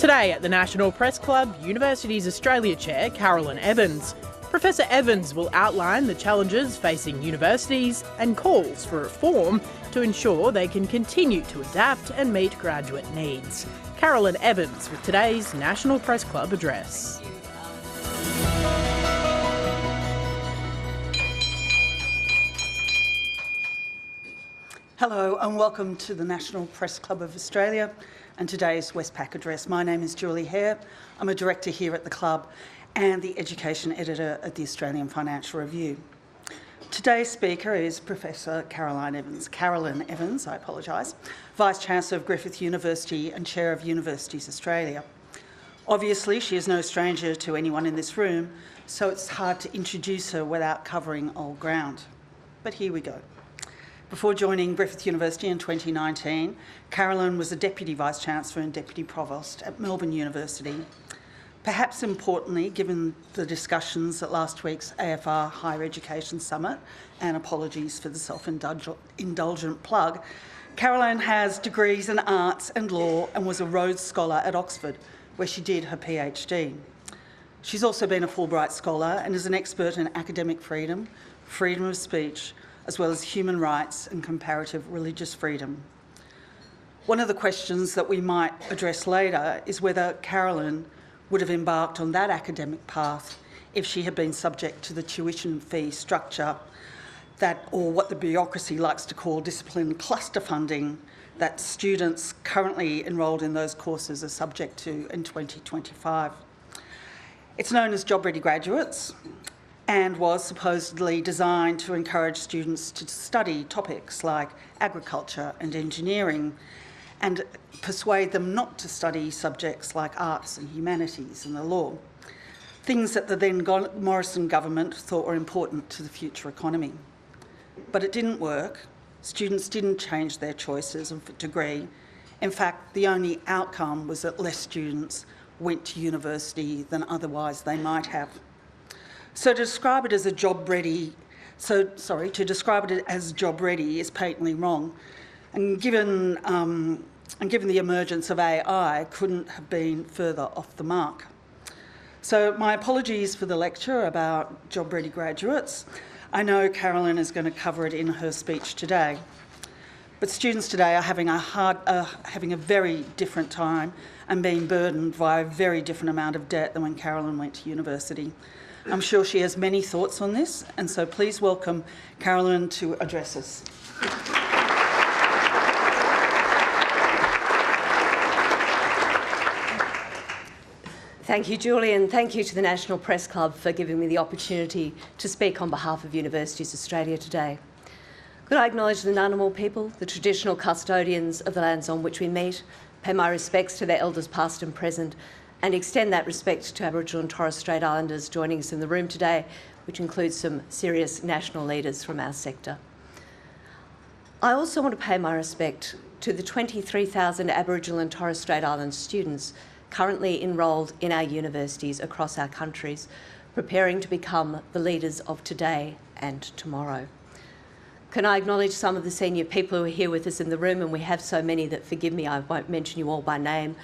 Today at the National Press Club, Universities Australia Chair Carolyn Evans. Professor Evans will outline the challenges facing universities and calls for reform to ensure they can continue to adapt and meet graduate needs. Carolyn Evans with today's National Press Club address. Hello and welcome to the National Press Club of Australia and today's Westpac address. My name is Julie Hare. I'm a director here at the club and the education editor at the Australian Financial Review. Today's speaker is Professor Carolyn Evans, Vice-Chancellor of Griffith University and Chair of Universities Australia. Obviously, she is no stranger to anyone in this room, so it's hard to introduce her without covering old ground. But here we go. Before joining Griffith University in 2019, Carolyn was a Deputy Vice-Chancellor and Deputy Provost at Melbourne University. Perhaps importantly, given the discussions at last week's AFR Higher Education Summit, and apologies for the self-indulgent plug, Carolyn has degrees in arts and law and was a Rhodes Scholar at Oxford, where she did her PhD. She's also been a Fulbright Scholar and is an expert in academic freedom, freedom of speech, as well as human rights and comparative religious freedom. One of the questions that we might address later is whether Carolyn would have embarked on that academic path if she had been subject to the tuition fee structure or what the bureaucracy likes to call discipline cluster funding that students currently enrolled in those courses are subject to in 2025. It's known as Job Ready Graduates and was supposedly designed to encourage students to study topics like agriculture and engineering and persuade them not to study subjects like arts and humanities and the law, things that the then Morrison government thought were important to the future economy. But it didn't work. Students didn't change their choices of degree. In fact, the only outcome was that less students went to university than otherwise they might have. So to describe it as job ready is patently wrong. And given the emergence of AI, couldn't have been further off the mark. So my apologies for the lecture about job ready graduates. I know Carolyn is going to cover it in her speech today. But students today are having a very different time and being burdened by a very different amount of debt than when Carolyn went to university. I'm sure she has many thoughts on this, and so please welcome Carolyn to address us. Thank you, Julie, and thank you to the National Press Club for giving me the opportunity to speak on behalf of Universities Australia today. Could I acknowledge the Ngunnawal people, the traditional custodians of the lands on which we meet, pay my respects to their elders past and present, and extend that respect to Aboriginal and Torres Strait Islanders joining us in the room today, which includes some serious national leaders from our sector. I also want to pay my respect to the 23,000 Aboriginal and Torres Strait Islander students currently enrolled in our universities across our countries, preparing to become the leaders of today and tomorrow. Can I acknowledge some of the senior people who are here with us in the room, and we have so many that, forgive me, I won't mention you all by name,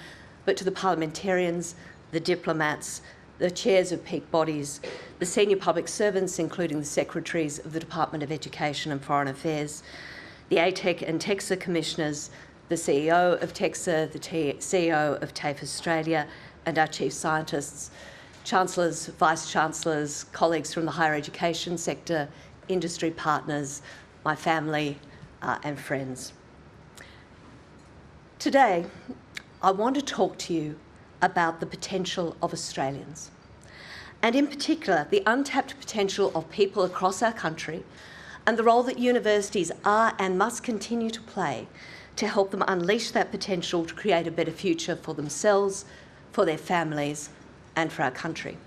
but to the parliamentarians, the diplomats, the chairs of peak bodies, the senior public servants, including the secretaries of the Department of Education and Foreign Affairs, the ATEC and TEXA commissioners, the CEO of TEXA, the CEO of TAFE Australia, and our chief scientists, chancellors, vice-chancellors, colleagues from the higher education sector, industry partners, my family and friends. Today, I want to talk to you about the potential of Australians, and in particular, the untapped potential of people across our country and the role that universities are and must continue to play to help them unleash that potential to create a better future for themselves, for their families, and for our country.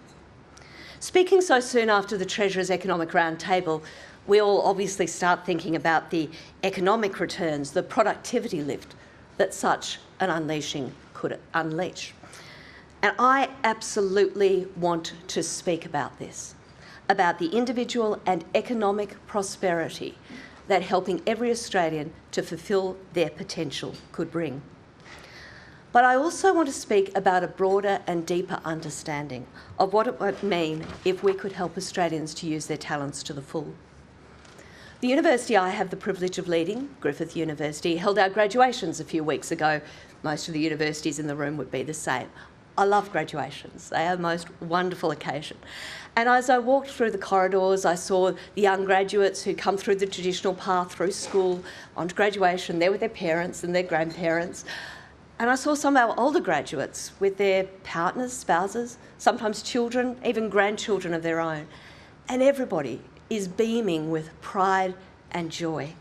Speaking so soon after the Treasurer's Economic Roundtable, we all obviously start thinking about the economic returns, the productivity lift that such an unleashing could unleash. And I absolutely want to speak about this, about the individual and economic prosperity that helping every Australian to fulfil their potential could bring. But I also want to speak about a broader and deeper understanding of what it would mean if we could help Australians to use their talents to the full. The university I have the privilege of leading, Griffith University, held our graduations a few weeks ago. Most of the universities in the room would be the same. I love graduations. They are the most wonderful occasion. And as I walked through the corridors, I saw the young graduates who come through the traditional path through school onto graduation, there with their parents and their grandparents. And I saw some of our older graduates with their partners, spouses, sometimes children, even grandchildren of their own. And everybody is beaming with pride and joy.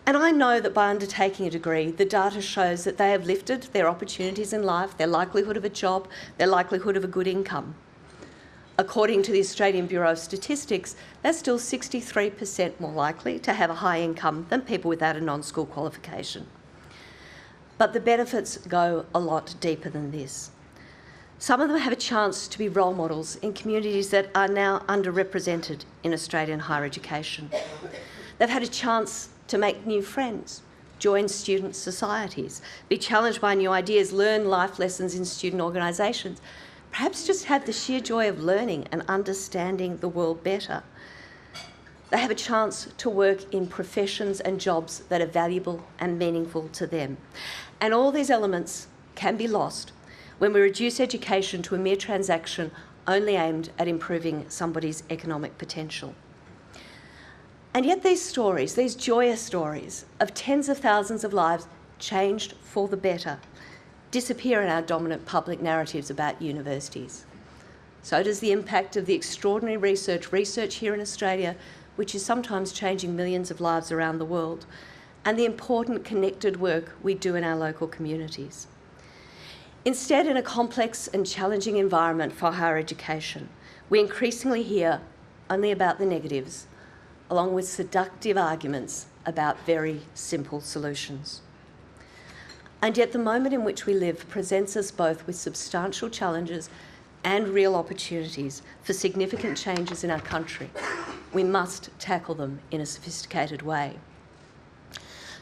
And I know that by undertaking a degree, the data shows that they have lifted their opportunities in life, their likelihood of a job, their likelihood of a good income. According to the Australian Bureau of Statistics, they're still 63% more likely to have a high income than people without a non-school qualification. But the benefits go a lot deeper than this. Some of them have a chance to be role models in communities that are now underrepresented in Australian higher education. They've had a chance to make new friends, join student societies, be challenged by new ideas, learn life lessons in student organisations, perhaps just have the sheer joy of learning and understanding the world better. They have a chance to work in professions and jobs that are valuable and meaningful to them. And all these elements can be lost when we reduce education to a mere transaction only aimed at improving somebody's economic potential. And yet these stories, these joyous stories of tens of thousands of lives changed for the better, disappear in our dominant public narratives about universities. So does the impact of the extraordinary research here in Australia, which is sometimes changing millions of lives around the world, and the important connected work we do in our local communities. Instead, in a complex and challenging environment for higher education, we increasingly hear only about the negatives, along with seductive arguments about very simple solutions. And yet the moment in which we live presents us both with substantial challenges and real opportunities for significant changes in our country. We must tackle them in a sophisticated way.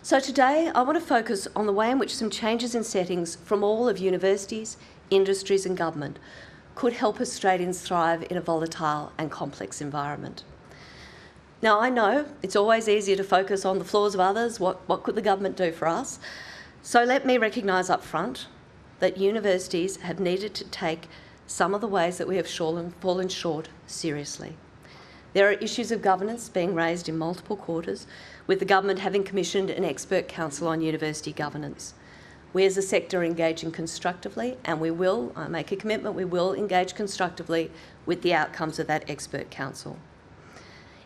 So today, I want to focus on the way in which some changes in settings from all of universities, industries and government could help Australians thrive in a volatile and complex environment. Now, I know it's always easier to focus on the flaws of others, what could the government do for us? So let me recognise up front that universities have needed to take some of the ways that we have fallen short seriously. There are issues of governance being raised in multiple quarters, with the government having commissioned an expert council on university governance. We as a sector are engaging constructively, and we will, I make a commitment, we will engage constructively with the outcomes of that expert council.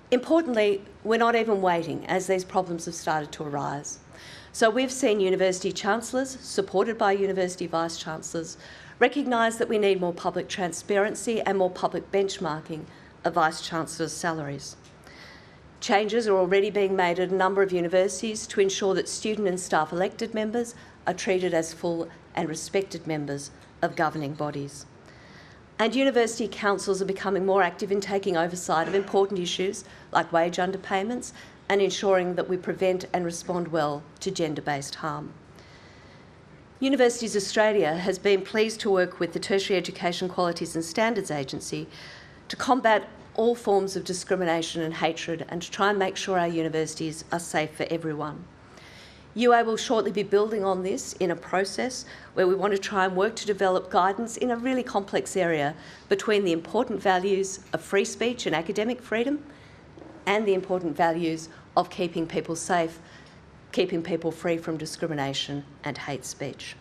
Importantly, we're not even waiting as these problems have started to arise. So we've seen university chancellors, supported by university vice-chancellors, recognise that we need more public transparency and more public benchmarking of vice-chancellors' salaries. Changes are already being made at a number of universities to ensure that student and staff elected members are treated as full and respected members of governing bodies. And university councils are becoming more active in taking oversight of important issues like wage underpayments and ensuring that we prevent and respond well to gender-based harm. Universities Australia has been pleased to work with the Tertiary Education Qualities and Standards Agency to combat all forms of discrimination and hatred and to try and make sure our universities are safe for everyone. UA will shortly be building on this in a process where we want to try and work to develop guidance in a really complex area between the important values of free speech and academic freedom and the important values of keeping people safe, keeping people free from discrimination and hate speech.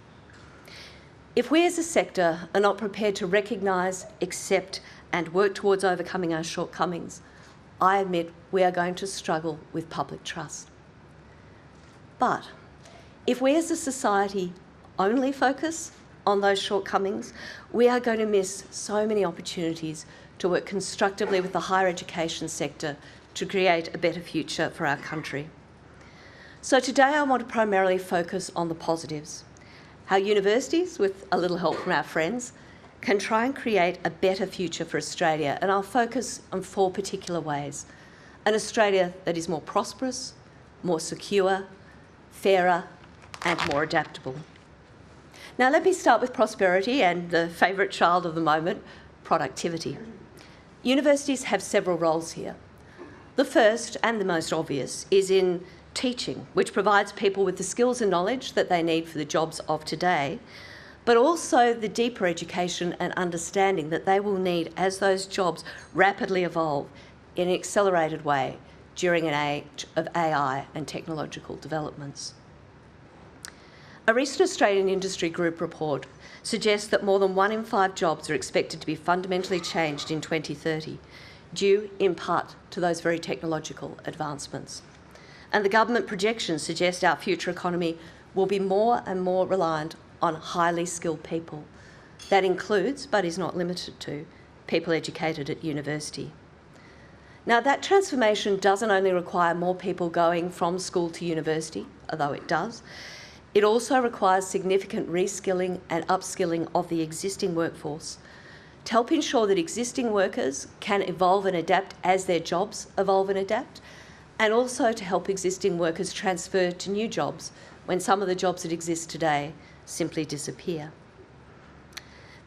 If we as a sector are not prepared to recognise, accept and work towards overcoming our shortcomings, I admit we are going to struggle with public trust. But if we as a society only focus on those shortcomings, we are going to miss so many opportunities to work constructively with the higher education sector to create a better future for our country. So today I want to primarily focus on the positives, how universities, with a little help from our friends, can try and create a better future for Australia, and I'll focus on 4 particular ways. An Australia that is more prosperous, more secure, fairer and more adaptable. Now, let me start with prosperity and the favourite child of the moment, productivity. Universities have several roles here. The first, and the most obvious, is in teaching, which provides people with the skills and knowledge that they need for the jobs of today, but also the deeper education and understanding that they will need as those jobs rapidly evolve in an accelerated way during an age of AI and technological developments. A recent Australian Industry Group report suggests that more than 1 in 5 jobs are expected to be fundamentally changed in 2030, due in part to those very technological advancements. And the government projections suggest our future economy will be more and more reliant on highly skilled people. That includes, but is not limited to, people educated at university. Now, that transformation doesn't only require more people going from school to university, although it does. It also requires significant reskilling and upskilling of the existing workforce to help ensure that existing workers can evolve and adapt as their jobs evolve and adapt, and also to help existing workers transfer to new jobs when some of the jobs that exist today simply disappear.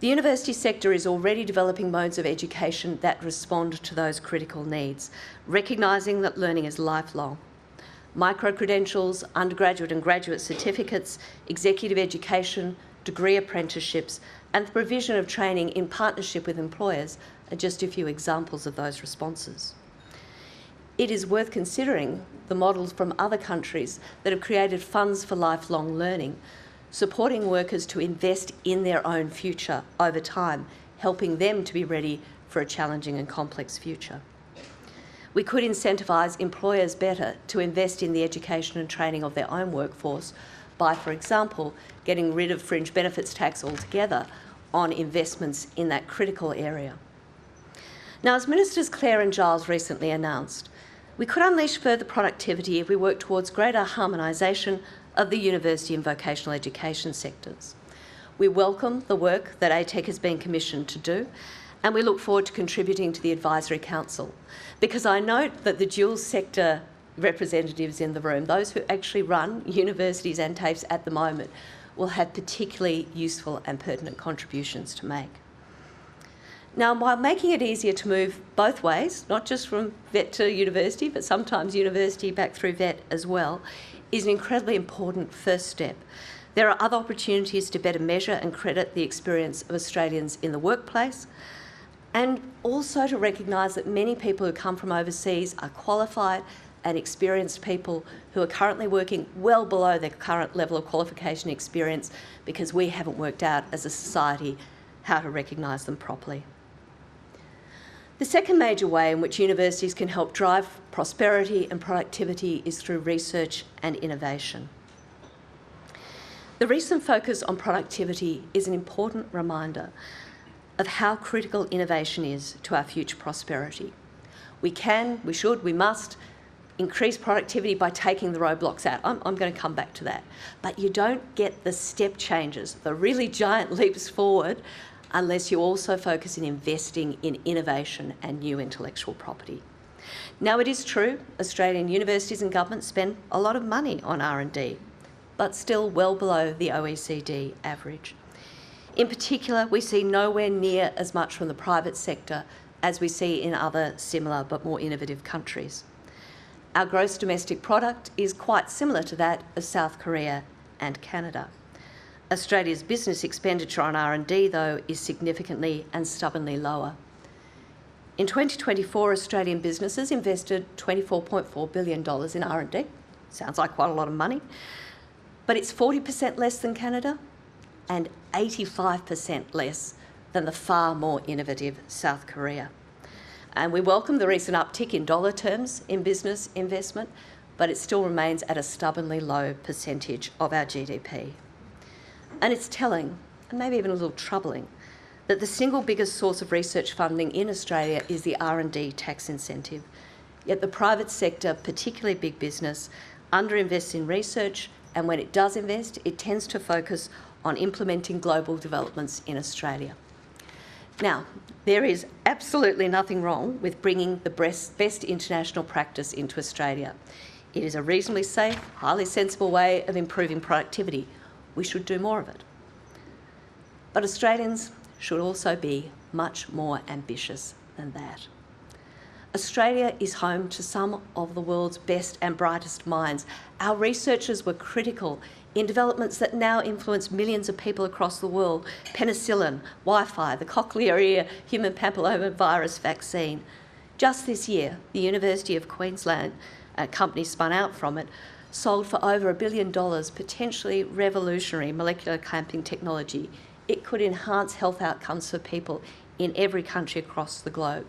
The university sector is already developing modes of education that respond to those critical needs, recognising that learning is lifelong. Micro-credentials, undergraduate and graduate certificates, executive education, degree apprenticeships, and the provision of training in partnership with employers are just a few examples of those responses. It is worth considering the models from other countries that have created funds for lifelong learning, supporting workers to invest in their own future over time, helping them to be ready for a challenging and complex future. We could incentivise employers better to invest in the education and training of their own workforce by, for example, getting rid of fringe benefits tax altogether on investments in that critical area. Now, as Ministers Clare and Giles recently announced, we could unleash further productivity if we work towards greater harmonisation of the university and vocational education sectors. We welcome the work that ATEC has been commissioned to do, and we look forward to contributing to the Advisory Council, because I note that the dual sector representatives in the room, those who actually run universities and TAFEs at the moment, will have particularly useful and pertinent contributions to make. Now, while making it easier to move both ways, not just from vet to university, but sometimes university back through vet as well, is an incredibly important first step. There are other opportunities to better measure and credit the experience of Australians in the workplace, and also to recognise that many people who come from overseas are qualified and experienced people who are currently working well below their current level of qualification experience because we haven't worked out as a society how to recognise them properly. The second major way in which universities can help drive prosperity and productivity is through research and innovation. The recent focus on productivity is an important reminder of how critical innovation is to our future prosperity. We can, we should, we must increase productivity by taking the roadblocks out. I'm going to come back to that. But you don't get the step changes, the really giant leaps forward, unless you also focus in investing in innovation and new intellectual property. Now, it is true, Australian universities and governments spend a lot of money on R&D, but still well below the OECD average. In particular, we see nowhere near as much from the private sector as we see in other similar but more innovative countries. Our gross domestic product is quite similar to that of South Korea and Canada. Australia's business expenditure on R&D, though, is significantly and stubbornly lower. In 2024, Australian businesses invested $24.4 billion in R&D. Sounds like quite a lot of money, but it's 40% less than Canada and 85% less than the far more innovative South Korea. And we welcome the recent uptick in dollar terms in business investment, but it still remains at a stubbornly low percentage of our GDP. And it's telling, and maybe even a little troubling, that the single biggest source of research funding in Australia is the R&D tax incentive. Yet the private sector, particularly big business, underinvests in research, and when it does invest, it tends to focus on implementing global developments in Australia. Now, there is absolutely nothing wrong with bringing the best international practice into Australia. It is a reasonably safe, highly sensible way of improving productivity. We should do more of it. But Australians should also be much more ambitious than that. Australia is home to some of the world's best and brightest minds. Our researchers were critical in developments that now influence millions of people across the world: penicillin, Wi-Fi, the cochlear ear human papillomavirus vaccine. Just this year, the University of Queensland, a company spun out from it, sold for over $1 billion potentially revolutionary molecular clamping technology. It could enhance health outcomes for people in every country across the globe.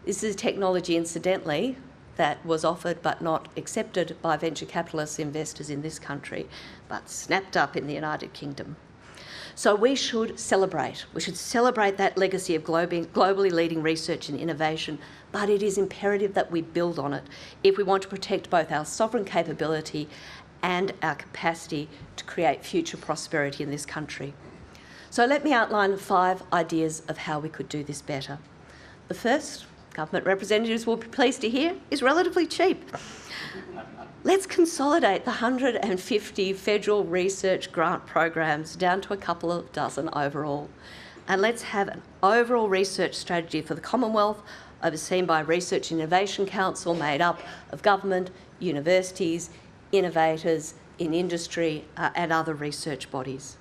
This is a technology, incidentally, that was offered but not accepted by venture capitalist investors in this country, but snapped up in the United Kingdom. So we should celebrate. We should celebrate that legacy of globally leading research and innovation, but it is imperative that we build on it if we want to protect both our sovereign capability and our capacity to create future prosperity in this country. So let me outline 5 ideas of how we could do this better. The first, government representatives will be pleased to hear, is relatively cheap. Let's consolidate the 150 federal research grant programs down to a couple of dozen overall. And let's have an overall research strategy for the Commonwealth, overseen by a Research and Innovation Council made up of government, universities, innovators in industry and other research bodies.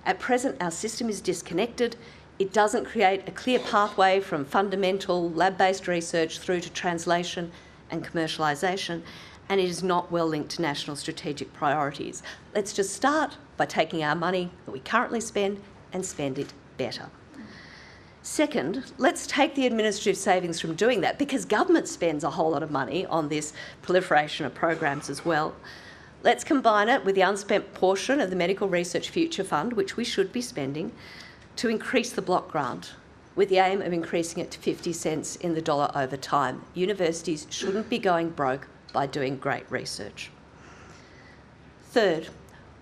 At present, our system is disconnected. It doesn't create a clear pathway from fundamental lab-based research through to translation and commercialisation, and it is not well linked to national strategic priorities. Let's just start by taking our money that we currently spend and spend it better. Second, let's take the administrative savings from doing that, because government spends a whole lot of money on this proliferation of programs as well. Let's combine it with the unspent portion of the Medical Research Future Fund, which we should be spending, to increase the block grant, with the aim of increasing it to 50 cents in the dollar over time. Universities shouldn't be going broke by doing great research. Third,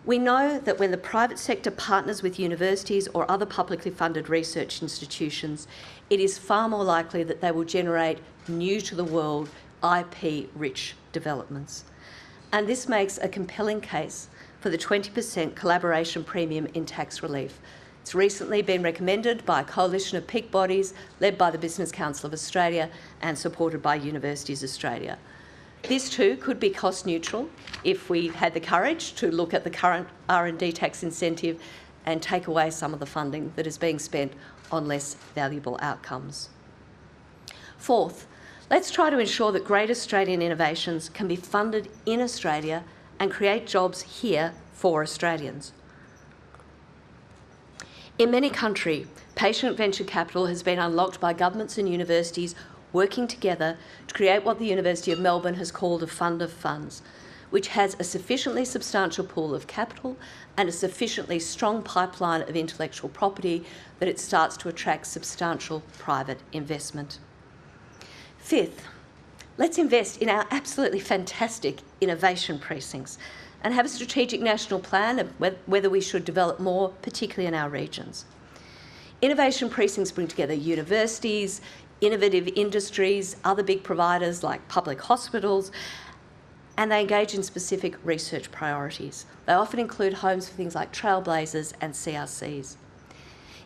we know that when the private sector partners with universities or other publicly funded research institutions, it is far more likely that they will generate new-to-the-world, IP-rich developments. And this makes a compelling case for the 20% collaboration premium in tax relief. It's recently been recommended by a coalition of peak bodies led by the Business Council of Australia and supported by Universities Australia. This too could be cost neutral if we had the courage to look at the current R&D tax incentive and take away some of the funding that is being spent on less valuable outcomes. Fourth, let's try to ensure that great Australian innovations can be funded in Australia and create jobs here for Australians. In many countries, patient venture capital has been unlocked by governments and universities working together to create what the University of Melbourne has called a fund of funds, which has a sufficiently substantial pool of capital and a sufficiently strong pipeline of intellectual property that it starts to attract substantial private investment. Fifth, let's invest in our absolutely fantastic innovation precincts and have a strategic national plan of whether we should develop more, particularly in our regions. Innovation precincts bring together universities, innovative industries, other big providers like public hospitals, and they engage in specific research priorities. They often include homes for things like trailblazers and CRCs.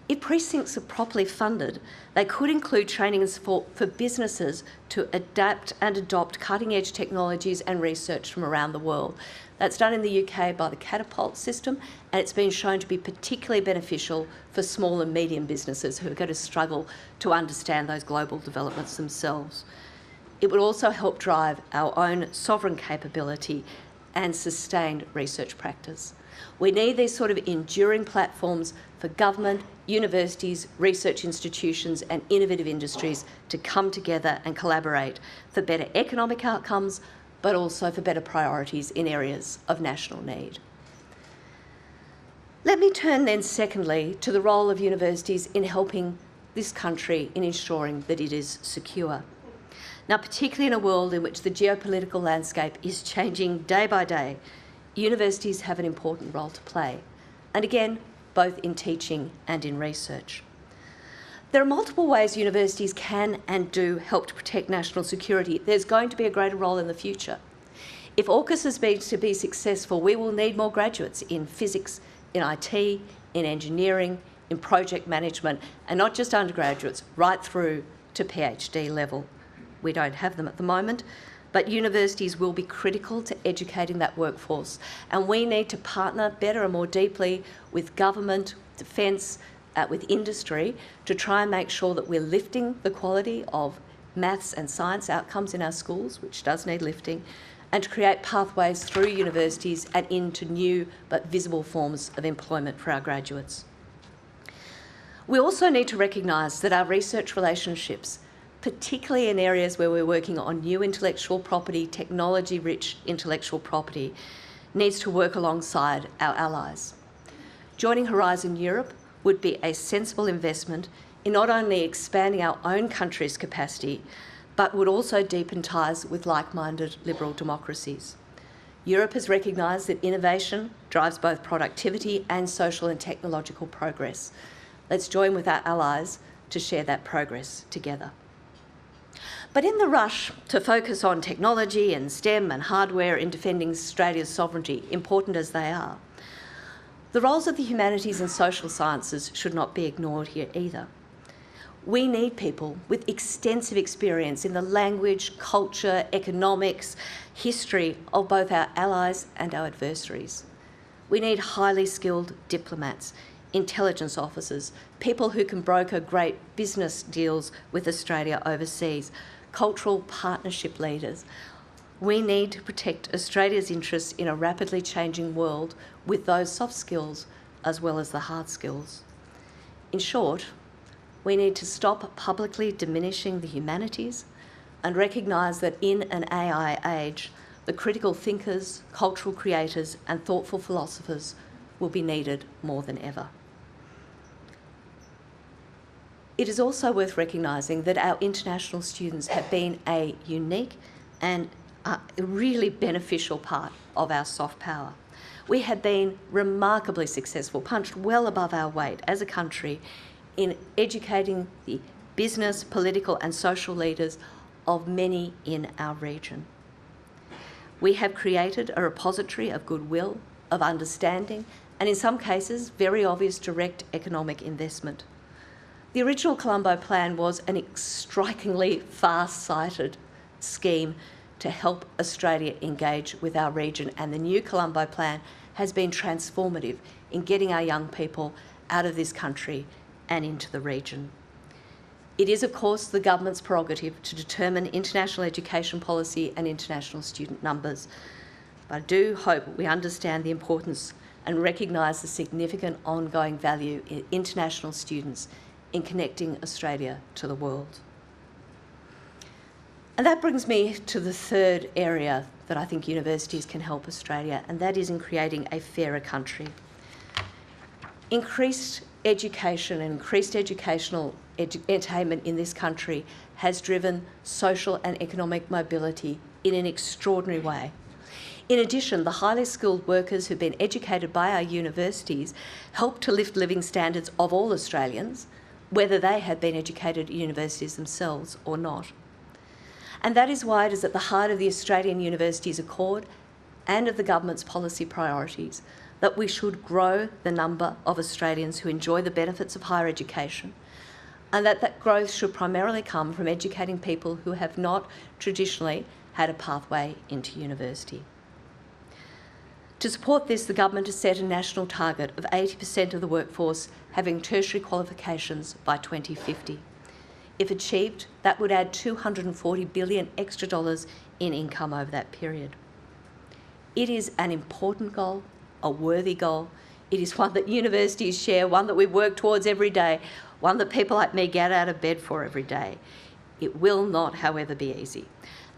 If precincts are properly funded, they could include training and support for businesses to adapt and adopt cutting-edge technologies and research from around the world. That's done in the UK by the Catapult system, and it's been shown to be particularly beneficial for small and medium businesses who are going to struggle to understand those global developments themselves. It would also help drive our own sovereign capability and sustained research practice. We need these sort of enduring platforms for government, universities, research institutions and innovative industries to come together and collaborate for better economic outcomes, but also for better priorities in areas of national need. Let me turn then secondly to the role of universities in helping this country in ensuring that it is secure. Now, particularly in a world in which the geopolitical landscape is changing day by day, universities have an important role to play, and again, both in teaching and in research. There are multiple ways universities can and do help to protect national security. There's going to be a greater role in the future. If AUKUS is to be successful, we will need more graduates in physics, in IT, in engineering, in project management, and not just undergraduates, right through to PhD level. We don't have them at the moment, but universities will be critical to educating that workforce, and we need to partner better and more deeply with government, defence, with industry to try and make sure that we're lifting the quality of maths and science outcomes in our schools, which does need lifting, and to create pathways through universities and into new but visible forms of employment for our graduates. We also need to recognise that our research relationships, particularly in areas where we're working on new intellectual property, technology-rich intellectual property, needs to work alongside our allies. Joining Horizon Europe would be a sensible investment in not only expanding our own country's capacity, but would also deepen ties with like-minded liberal democracies. Europe has recognised that innovation drives both productivity and social and technological progress. Let's join with our allies to share that progress together. But in the rush to focus on technology and STEM and hardware in defending Australia's sovereignty, important as they are, the roles of the humanities and social sciences should not be ignored here either. We need people with extensive experience in the language, culture, economics, history of both our allies and our adversaries. We need highly skilled diplomats, intelligence officers, people who can broker great business deals with Australia overseas, cultural partnership leaders. We need to protect Australia's interests in a rapidly changing world with those soft skills as well as the hard skills. In short, we need to stop publicly diminishing the humanities and recognise that in an AI age, the critical thinkers, cultural creators and thoughtful philosophers will be needed more than ever. It is also worth recognising that our international students have been a unique and a really beneficial part of our soft power. We have been remarkably successful, punched well above our weight as a country in educating the business, political and social leaders of many in our region. We have created a repository of goodwill, of understanding, and in some cases, very obvious direct economic investment. The original Colombo Plan was an strikingly far-sighted scheme to help Australia engage with our region, and the new Colombo Plan has been transformative in getting our young people out of this country and into the region. It is, of course, the government's prerogative to determine international education policy and international student numbers, but I do hope we understand the importance and recognise the significant ongoing value in international students in connecting Australia to the world. And that brings me to the third area that I think universities can help Australia, and that is in creating a fairer country. Increased education and increased educational attainment in this country has driven social and economic mobility in an extraordinary way. In addition, the highly skilled workers who've been educated by our universities help to lift living standards of all Australians, whether they have been educated at universities themselves or not. And that is why it is at the heart of the Australian Universities Accord and of the government's policy priorities that we should grow the number of Australians who enjoy the benefits of higher education, and that growth should primarily come from educating people who have not traditionally had a pathway into university. To support this, the government has set a national target of 80% of the workforce having tertiary qualifications by 2050. If achieved, that would add $240 billion extra in income over that period. It is an important goal, a worthy goal. It is one that universities share, one that we work towards every day, one that people like me get out of bed for every day. It will not, however, be easy.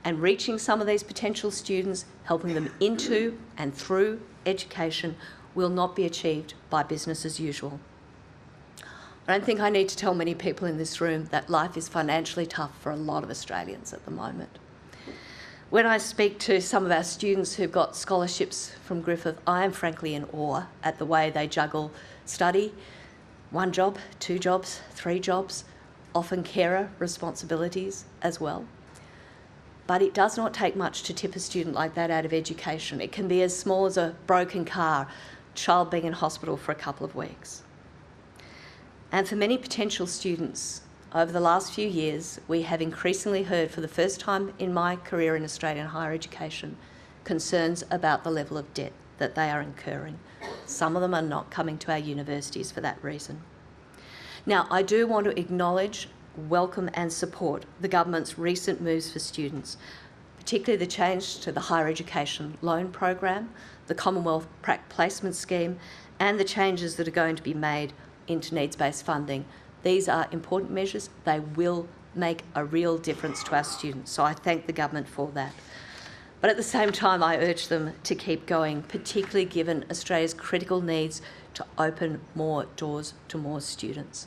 And reaching some of these potential students, helping them into and through education, will not be achieved by business as usual. I don't think I need to tell many people in this room that life is financially tough for a lot of Australians at the moment. When I speak to some of our students who've got scholarships from Griffith, I am frankly in awe at the way they juggle study, 1 job, 2 jobs, 3 jobs, often carer responsibilities as well. But it does not take much to tip a student like that out of education. It can be as small as a broken car, child being in hospital for a couple of weeks. And for many potential students, over the last few years, we have increasingly heard for the first time in my career in Australian higher education, concerns about the level of debt that they are incurring. Some of them are not coming to our universities for that reason. Now, I do want to acknowledge, welcome and support the government's recent moves for students, particularly the change to the higher education loan program, the Commonwealth Placement Scheme, and the changes that are going to be made into needs-based funding. These are important measures. They will make a real difference to our students, so I thank the government for that. But at the same time, I urge them to keep going, particularly given Australia's critical needs to open more doors to more students.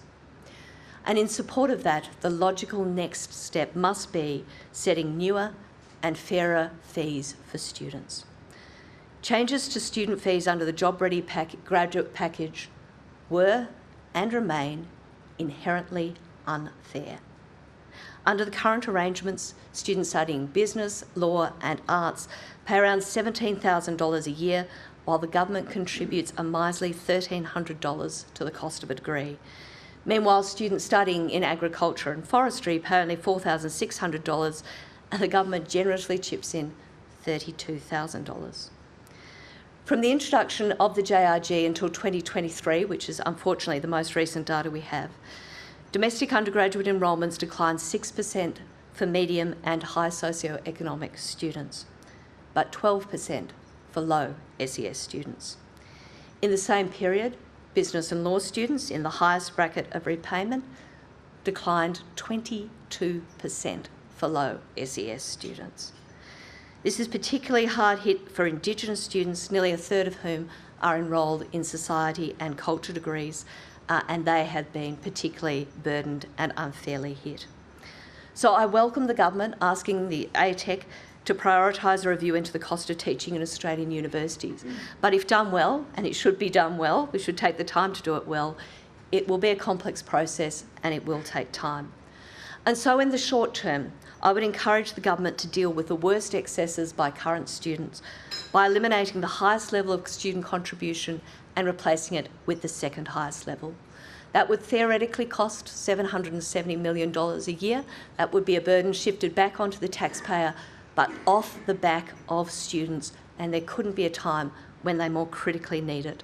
And in support of that, the logical next step must be setting newer and fairer fees for students. Changes to student fees under the Job Ready graduate package were and remain inherently unfair. Under the current arrangements, students studying business, law and arts pay around $17,000 a year, while the government contributes a miserly $1,300 to the cost of a degree. Meanwhile, students studying in agriculture and forestry pay only $4,600, and the government generously chips in $32,000. From the introduction of the JRG until 2023, which is unfortunately the most recent data we have, domestic undergraduate enrolments declined 6% for medium and high socioeconomic students, but 12% for low SES students. In the same period, business and law students in the highest bracket of repayment declined 22% for low SES students. This is particularly hard hit for Indigenous students, nearly a third of whom are enrolled in society and culture degrees, and they have been particularly burdened and unfairly hit. So I welcome the government asking the ATEC to prioritise a review into the cost of teaching in Australian universities. But if done well, and it should be done well, we should take the time to do it well, it will be a complex process and it will take time. And so in the short term, I would encourage the government to deal with the worst excesses by current students by eliminating the highest level of student contribution and replacing it with the second highest level. That would theoretically cost $770 million a year. That would be a burden shifted back onto the taxpayer, but off the back of students, and there couldn't be a time when they more critically need it.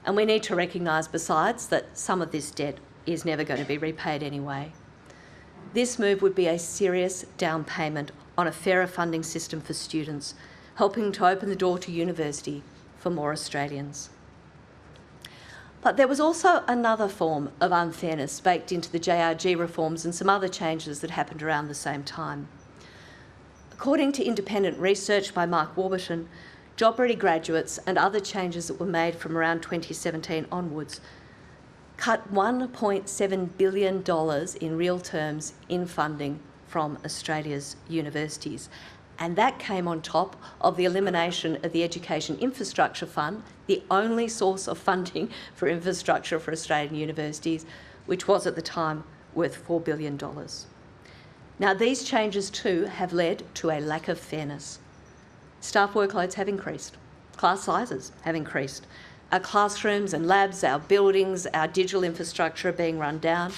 And we need to recognise, besides, that some of this debt is never going to be repaid anyway. This move would be a serious down payment on a fairer funding system for students, helping to open the door to university for more Australians. But there was also another form of unfairness baked into the JRG reforms and some other changes that happened around the same time. According to independent research by Mark Warburton, job-ready graduates and other changes that were made from around 2017 onwards cut $1.7 billion in real terms in funding from Australia's universities. And that came on top of the elimination of the Education Infrastructure Fund, the only source of funding for infrastructure for Australian universities, which was at the time worth $4 billion. Now, these changes too have led to a lack of fairness. Staff workloads have increased, class sizes have increased, our classrooms and labs, our buildings, our digital infrastructure are being run down,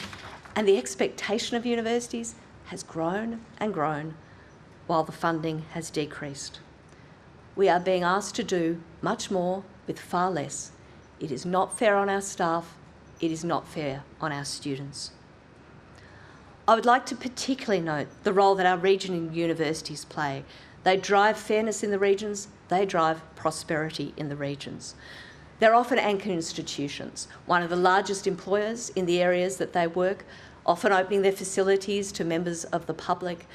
and the expectation of universities has grown and grown while the funding has decreased. We are being asked to do much more with far less. It is not fair on our staff, it is not fair on our students. I would like to particularly note the role that our regional universities play. They drive fairness in the regions, they drive prosperity in the regions. They're often anchor institutions, one of the largest employers in the areas that they work, often opening their facilities to members of the public.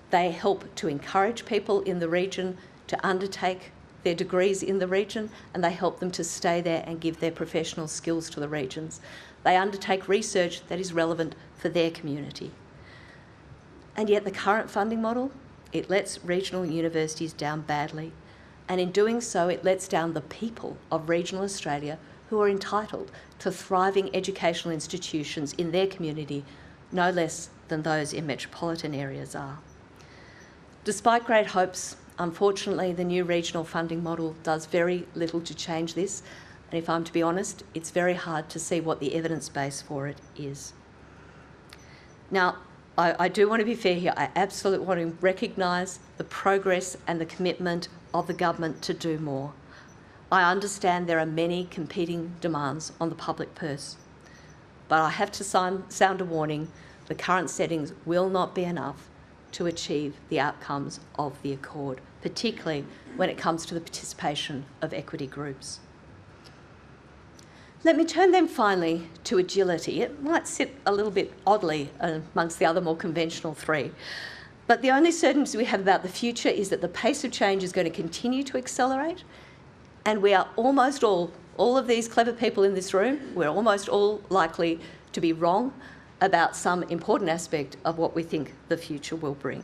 They help to encourage people in the region to undertake their degrees in the region, and they help them to stay there and give their professional skills to the regions. They undertake research that is relevant for their community. And yet the current funding model, it lets regional universities down badly. And in doing so, it lets down the people of regional Australia who are entitled to thriving educational institutions in their community, no less than those in metropolitan areas are. Despite great hopes, unfortunately, the new regional funding model does very little to change this. And if I'm to be honest, it's very hard to see what the evidence base for it is. Now, I do want to be fair here. I absolutely want to recognise the progress and the commitment of the government to do more. I understand there are many competing demands on the public purse, but I have to sound a warning. The current settings will not be enough to achieve the outcomes of the Accord, particularly when it comes to the participation of equity groups. Let me turn then finally to agility. It might sit a little bit oddly amongst the other more conventional three, but the only certainty we have about the future is that the pace of change is going to continue to accelerate, and we are almost all of these clever people in this room, we're almost all likely to be wrong about some important aspect of what we think the future will bring.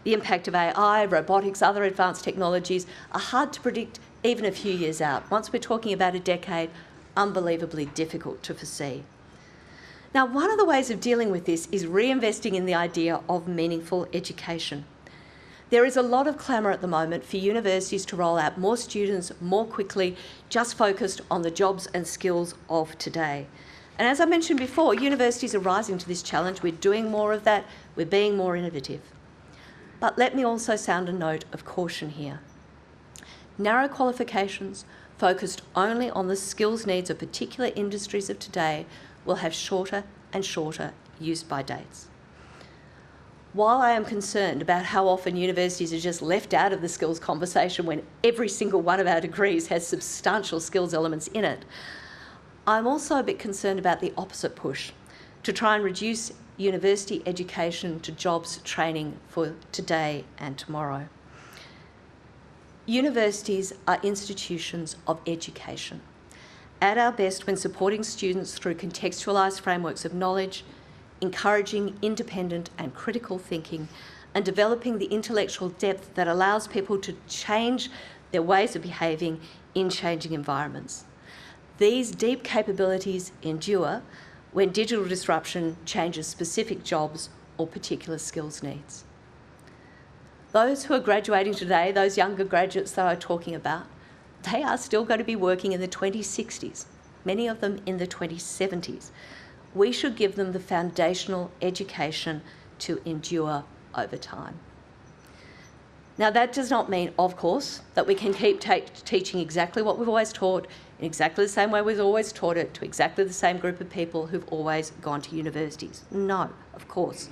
The impact of AI, robotics, other advanced technologies are hard to predict even a few years out. Once we're talking about a decade, unbelievably difficult to foresee. Now, one of the ways of dealing with this is reinvesting in the idea of meaningful education. There is a lot of clamour at the moment for universities to roll out more students more quickly, just focused on the jobs and skills of today. And as I mentioned before, universities are rising to this challenge. We're doing more of that. We're being more innovative. But let me also sound a note of caution here. Narrow qualifications focused only on the skills needs of particular industries of today will have shorter and shorter use-by dates. While I am concerned about how often universities are just left out of the skills conversation when every single one of our degrees has substantial skills elements in it, I'm also a bit concerned about the opposite push, to try and reduce university education to jobs training for today and tomorrow. Universities are institutions of education, at our best when supporting students through contextualised frameworks of knowledge, encouraging independent and critical thinking, and developing the intellectual depth that allows people to change their ways of behaving in changing environments. These deep capabilities endure when digital disruption changes specific jobs or particular skills needs. Those who are graduating today, those younger graduates that I'm talking about, they are still going to be working in the 2060s, many of them in the 2070s. We should give them the foundational education to endure over time. Now, that does not mean, of course, that we can keep teaching exactly what we've always taught in exactly the same way we've always taught it to exactly the same group of people who've always gone to universities. No, of course.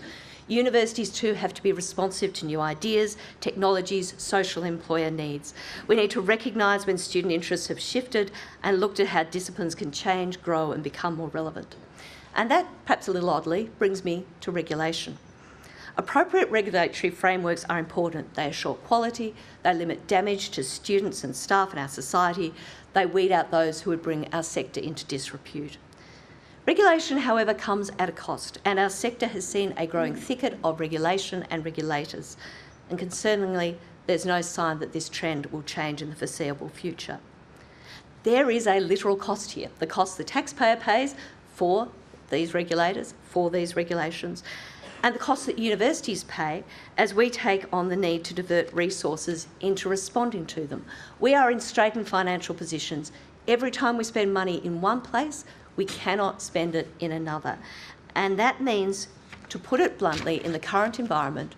Universities too have to be responsive to new ideas, technologies, social employer needs. We need to recognise when student interests have shifted and looked at how disciplines can change, grow and become more relevant. And that, perhaps a little oddly, brings me to regulation. Appropriate regulatory frameworks are important. They assure quality, they limit damage to students and staff in our society, they weed out those who would bring our sector into disrepute. Regulation, however, comes at a cost, and our sector has seen a growing thicket of regulation and regulators, and concerningly, there's no sign that this trend will change in the foreseeable future. There is a literal cost here, the cost the taxpayer pays for these regulators, for these regulations, and the cost that universities pay as we take on the need to divert resources into responding to them. We are in straitened financial positions. Every time we spend money in one place, we cannot spend it in another. And that means, to put it bluntly, in the current environment,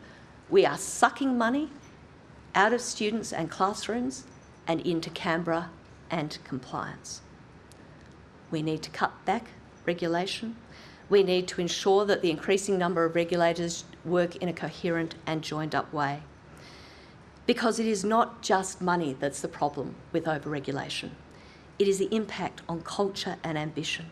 we are sucking money out of students and classrooms and into Canberra and compliance. We need to cut back regulation. We need to ensure that the increasing number of regulators work in a coherent and joined-up way. Because it is not just money that's the problem with over-regulation. It is the impact on culture and ambition.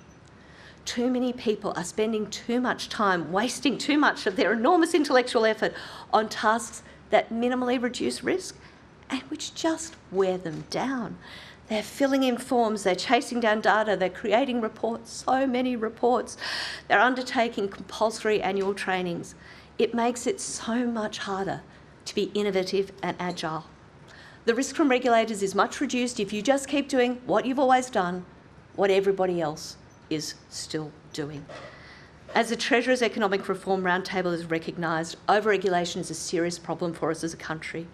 Too many people are spending too much time, wasting too much of their enormous intellectual effort on tasks that minimally reduce risk and which just wear them down. They're filling in forms, they're chasing down data, they're creating reports, so many reports. They're undertaking compulsory annual trainings. It makes it so much harder to be innovative and agile. The risk from regulators is much reduced if you just keep doing what you've always done, what everybody else is still doing. As the Treasurer's Economic Reform Roundtable has recognised, over-regulation is a serious problem for us as a country.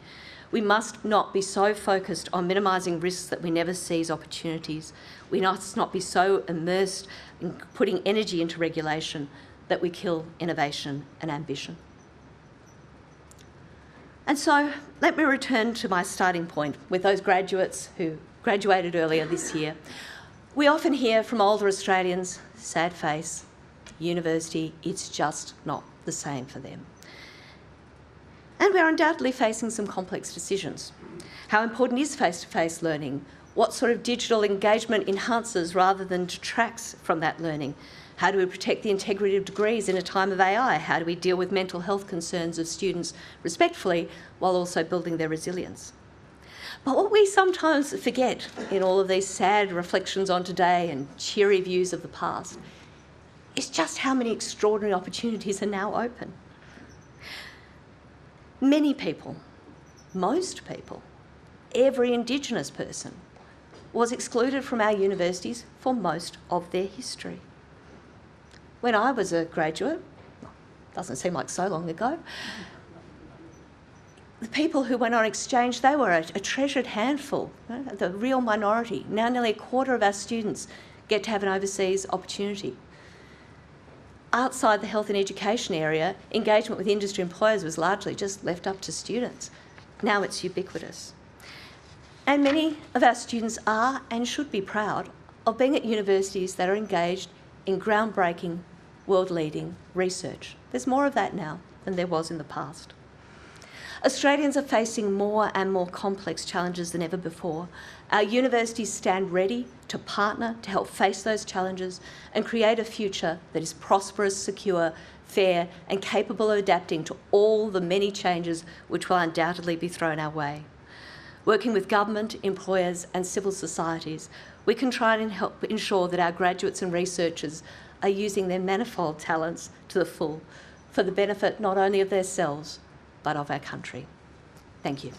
We must not be so focused on minimising risks that we never seize opportunities. We must not be so immersed in putting energy into regulation that we kill innovation and ambition. And so let me return to my starting point with those graduates who graduated earlier this year. We often hear from older Australians, sad face, university, it's just not the same for them. And we're undoubtedly facing some complex decisions. How important is face-to-face learning? What sort of digital engagement enhances rather than detracts from that learning? How do we protect the integrity of degrees in a time of AI? How do we deal with mental health concerns of students respectfully while also building their resilience? But what we sometimes forget in all of these sad reflections on today and cheery views of the past is just how many extraordinary opportunities are now open. Many people, most people, every Indigenous person was excluded from our universities for most of their history. When I was a graduate, doesn't seem like so long ago, the people who went on exchange, they were a treasured handful, the real minority. Now nearly a quarter of our students get to have an overseas opportunity. Outside the health and education area, engagement with industry employers was largely just left up to students. Now it's ubiquitous. And many of our students are and should be proud of being at universities that are engaged in groundbreaking, world-leading research. There's more of that now than there was in the past. Australians are facing more and more complex challenges than ever before. Our universities stand ready to partner to help face those challenges and create a future that is prosperous, secure, fair and capable of adapting to all the many changes which will undoubtedly be thrown our way. Working with government, employers and civil societies, we can try and help ensure that our graduates and researchers are using their manifold talents to the full for the benefit not only of themselves, but of our country. Thank you.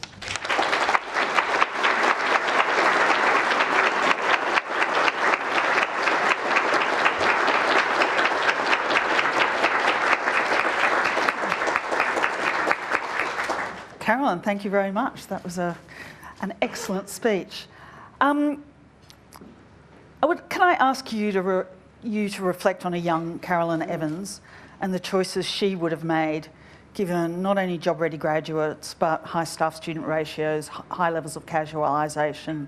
Carolyn, thank you very much. That was an excellent speech. Can I ask you to reflect on a young Carolyn Evans and the choices she would have made given not only job-ready graduates but high staff-student ratios, high levels of casualisation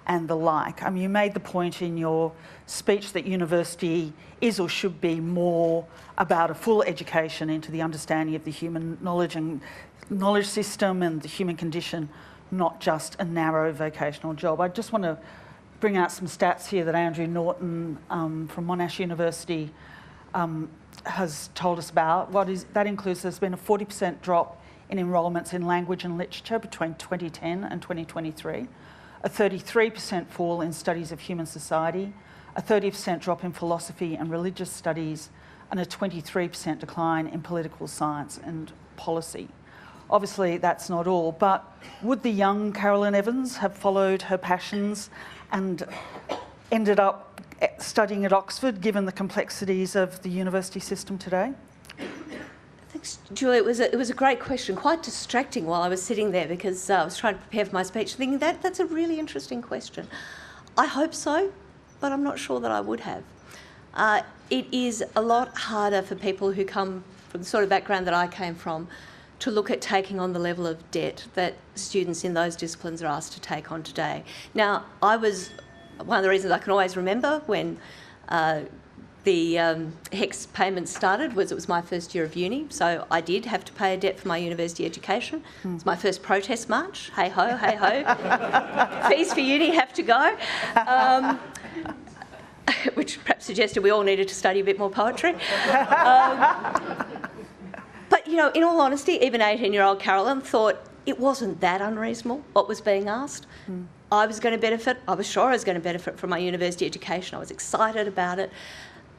and the like? I mean, you made the point in your speech that university is or should be more about a full education into the understanding of the human knowledge system and the human condition, not just a narrow vocational job. I just want to bring out some stats here that Andrew Norton from Monash University has told us about. That includes there's been a 40% drop in enrolments in language and literature between 2010 and 2023, a 33% fall in studies of human society, a 30% drop in philosophy and religious studies, and a 23% decline in political science and policy. Obviously, that's not all, but would the young Carolyn Evans have followed her passions and ended up studying at Oxford, given the complexities of the university system today? Thanks, Julie. It was a great question, quite distracting while I was sitting there because I was trying to prepare for my speech, thinking that's a really interesting question. I hope so, but I'm not sure that I would have. It is a lot harder for people who come from the sort of background that I came from to look at taking on the level of debt that students in those disciplines are asked to take on today. Now, one of the reasons I can always remember when the HECS payments started was it was my first year of uni, so I did have to pay a debt for my university education. It's my first protest march. Hey ho, hey ho. Fees for uni have to go. Which perhaps suggested we all needed to study a bit more poetry. But, you know, in all honesty, even 18-year-old Carolyn thought it wasn't that unreasonable what was being asked. I was going to benefit. I was sure I was going to benefit from my university education. I was excited about it.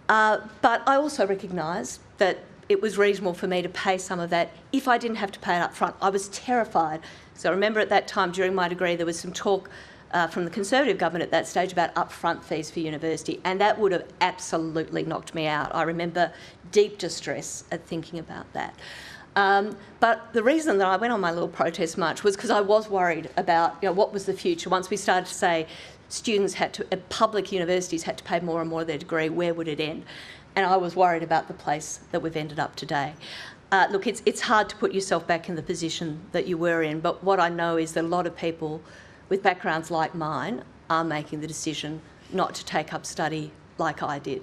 But I also recognised that it was reasonable for me to pay some of that if I didn't have to pay it up front. I was terrified. So I remember at that time during my degree there was some talk from the Conservative government at that stage about upfront fees for university, and that would have absolutely knocked me out. I remember deep distress at thinking about that. But the reason that I went on my little protest march was because I was worried about what was the future. Once we started to say students public universities had to pay more and more of their degree, where would it end? And I was worried about the place that we've ended up today. Look, it's hard to put yourself back in the position that you were in, but what I know is that a lot of people with backgrounds like mine are making the decision not to take up study like I did.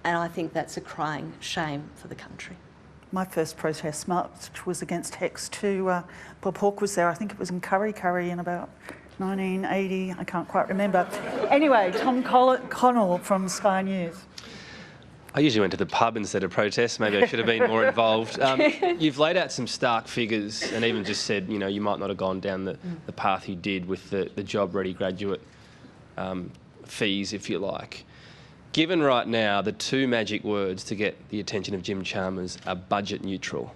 And I think that's a crying shame for the country. My first protest march was against HECS too. Bob Hawke was there. I think it was in Curry in about 1980. I can't quite remember. Anyway, Tom Connell from Sky News. I usually went to the pub instead of protests. Maybe I should have been more involved. You've laid out some stark figures and even just said, you might not have gone down the path you did with the job-ready graduate fees, if you like. Given right now the two magic words to get the attention of Jim Chalmers are budget neutral,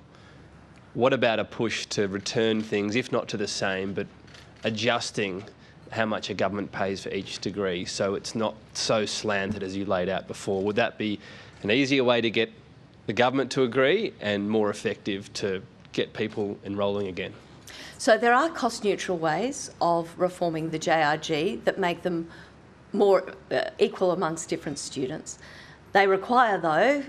what about a push to return things, if not to the same, but adjusting how much a government pays for each degree so it's not so slanted as you laid out before? Would that be an easier way to get the government to agree and more effective to get people enrolling again? So there are cost-neutral ways of reforming the JRG that make them more equal amongst different students. They require, though,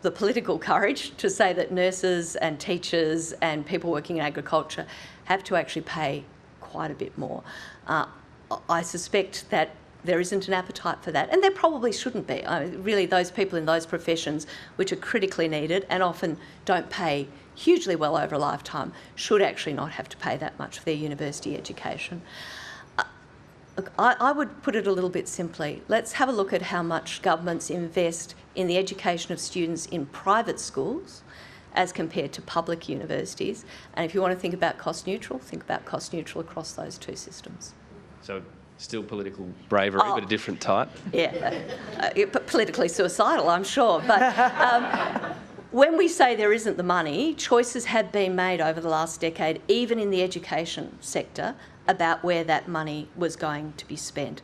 the political courage to say that nurses and teachers and people working in agriculture have to actually pay quite a bit more. I suspect that there isn't an appetite for that, and there probably shouldn't be. Really, those people in those professions which are critically needed and often don't pay hugely well over a lifetime should actually not have to pay that much for their university education. Look, I would put it a little bit simply. Let's have a look at how much governments invest in the education of students in private schools as compared to public universities. And if you want to think about cost neutral across those two systems. So still political bravery, but a different type? Yeah, but politically suicidal, I'm sure. But when we say there isn't the money, choices have been made over the last decade, even in the education sector, about where that money was going to be spent.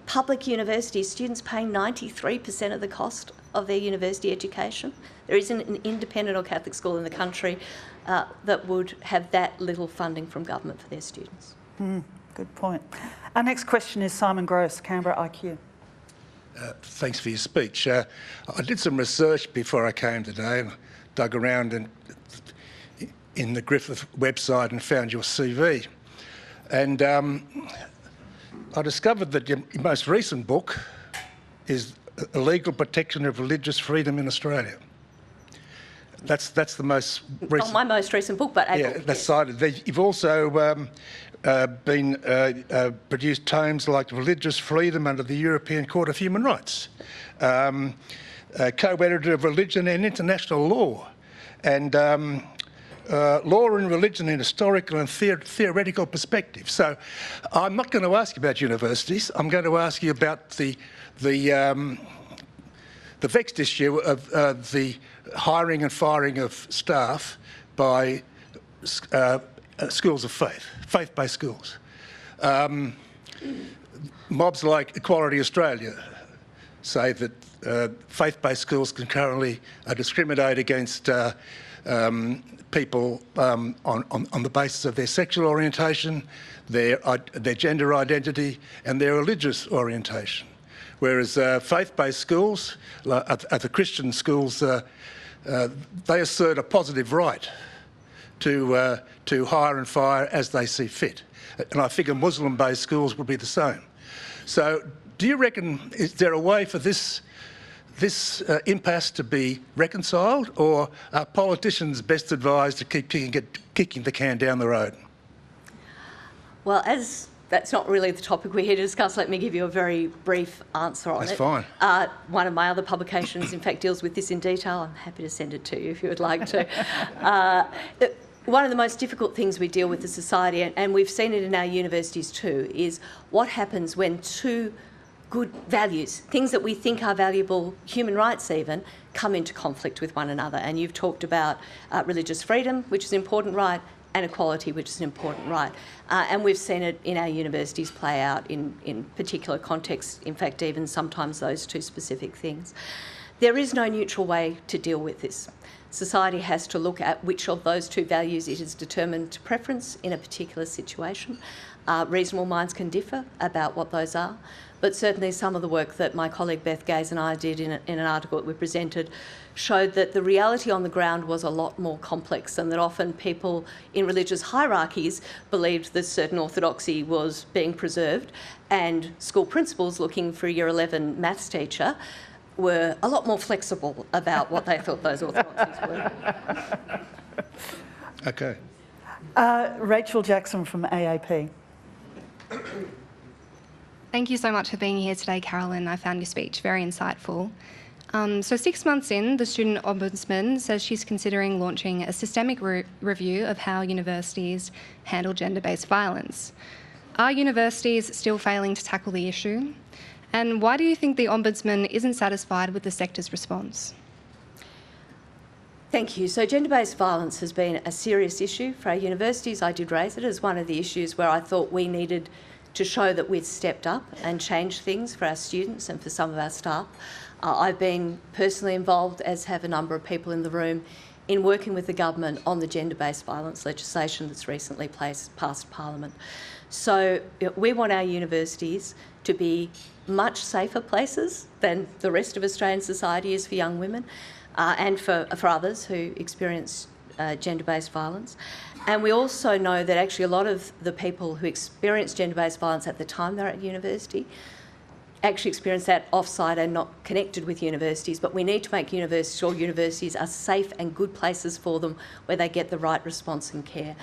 Public universities, students paying 93% of the cost of their university education. There isn't an independent or Catholic school in the country that would have that little funding from government for their students. Good point. Our next question is Simon Gross, Canberra IQ. Thanks for your speech. I did some research before I came today and dug around in the Griffith website and found your CV. And I discovered that your most recent book is Illegal Protection of Religious Freedom in Australia. That's the most recent... Not my most recent book, but a book, that's yes. cited. You've also produced tomes like Religious Freedom under the European Court of Human Rights, co-editor of Religion and International Law, and Law and Religion in Historical and Theoretical Perspective. So I'm not going to ask you about universities. I'm going to ask you about the vexed issue of the hiring and firing of staff by schools of faith, faith-based schools. Mobs like Equality Australia say that faith-based schools can currently discriminate against people on the basis of their sexual orientation, their gender identity and their religious orientation. Whereas faith-based schools, the Christian schools, they assert a positive right to hire and fire as they see fit. And I figure Muslim-based schools would be the same. So do you reckon, is there a way for this impasse to be reconciled, or are politicians best advised to keep kicking the can down the road? Well, as that's not really the topic we're here to discuss, let me give you a very brief answer on it. That's fine. One of my other publications, in fact, deals with this in detail. I'm happy to send it to you if you would like to. One of the most difficult things we deal with as society, and we've seen it in our universities too, is what happens when two good values, things that we think are valuable, human rights even, come into conflict with one another. And you've talked about religious freedom, which is an important right, and equality, which is an important right. And we've seen it in our universities play out in particular contexts, in fact, even sometimes those two specific things. There is no neutral way to deal with this. Society has to look at which of those two values it is determined to preference in a particular situation. Reasonable minds can differ about what those are, but certainly some of the work that my colleague Beth Gaze and I did in an article that we presented showed that the reality on the ground was a lot more complex, and that often people in religious hierarchies believed that certain orthodoxy was being preserved, and school principals looking for a Year 11 maths teacher were a lot more flexible about what they thought those orthodoxies were. Okay. Rachel Jackson from AAP. Thank you so much for being here today, Carolyn. I found your speech very insightful. So 6 months in, the Student Ombudsman says she's considering launching a systemic review of how universities handle gender-based violence. Are universities still failing to tackle the issue? And why do you think the Ombudsman isn't satisfied with the sector's response? Thank you. So gender-based violence has been a serious issue for our universities. I did raise it as one of the issues where I thought we needed to show that we'd stepped up and changed things for our students and for some of our staff. I've been personally involved, as have a number of people in the room, in working with the government on the gender-based violence legislation that's recently passed Parliament. So we want our universities to be much safer places than the rest of Australian society is for young women and for others who experience gender-based violence. And we also know that actually a lot of the people who experience gender-based violence at the time they're at university actually experience that off-site and not connected with universities, but we need to make sure universities are safe and good places for them where they get the right response and care.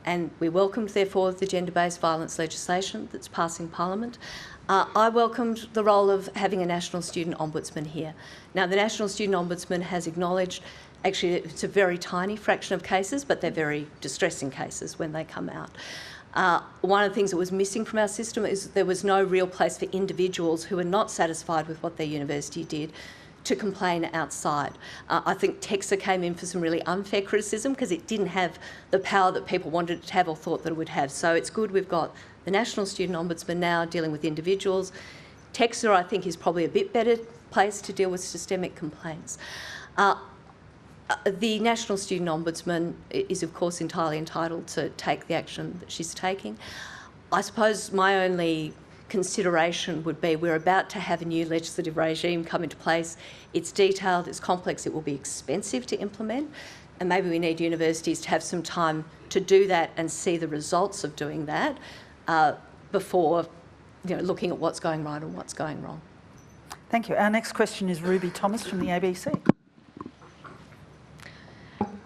And we welcomed, therefore, the gender-based violence legislation that's passing Parliament. I welcomed the role of having a National Student Ombudsman here. Now, the National Student Ombudsman has acknowledged, actually, it's a very tiny fraction of cases, but they're very distressing cases when they come out. One of the things that was missing from our system is there was no real place for individuals who were not satisfied with what their university did to complain outside. I think TEXA came in for some really unfair criticism because it didn't have the power that people wanted it to have or thought that it would have. So it's good we've got the National Student Ombudsman now dealing with individuals. TEXA, I think, is probably a bit better placed to deal with systemic complaints. The National Student Ombudsman is, of course, entirely entitled to take the action that she's taking. I suppose my only consideration would be we're about to have a new legislative regime come into place. It's detailed, it's complex, it will be expensive to implement, and maybe we need universities to have some time to do that and see the results of doing that before looking at what's going right and what's going wrong. Thank you. Our next question is Ruby Thomas from the ABC.